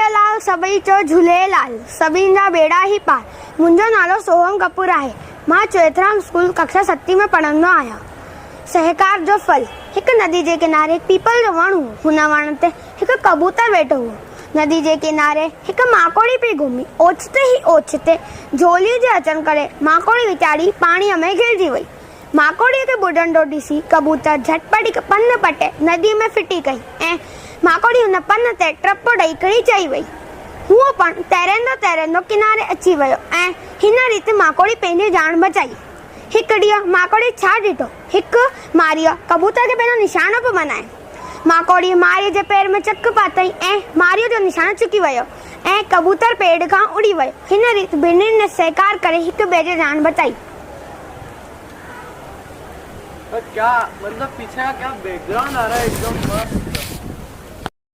झूलेलाल सभई चो झूलेलाल सभिनि जा बेड़ा ही पार। मुंहिंजो नालो सोहम कपूर आहे। मां चोएथराम स्कूल कक्षा 7 में पढ़ंदो आहियां। सहकार जो फल। हिकु नदी जे किनारे हिकु पीपल जो वण हो। हुन वण ते हिकु कबूतर वेठो हो। नदी जे किनारे हिकु माकोड़ी पई घुमी। ओचिते ही ओचिते झोली जे अचण करे माकोड़ी वीचारी पाणीअ में घिरजी वई। माकोड़ीअ खे ॿुॾंदो ॾिसी कबूतर झटपट हिकु पन पटे नदी में फिटी कई ऐं माकोड़ी हुन पन ते टप ॾेई करे चई वई। हूअ पण तैरंदो तैरंदो किनारे अची वियो ऐं हिन रीति माकोड़ी पंहिंजी जान बचाई। हिकु ॾींहुं माकोड़ी छा ॾिठो, हिकु मारीअ कबूतर खे पंहिंजो निशानो पियो बनाए। माकोड़ी मारीअ जे पेर में चक पातई ऐं मारीअ जो निशानो चुकी वियो ऐं कबूतर पेड़ खां उड़ी वियो। हिन रीति ॿिन्हिनि ने सहकार करे हिक ॿिए जी जान बचाई। क्या मतलब पीछे का क्या बैकग्राउंड आ रहा है एकदम।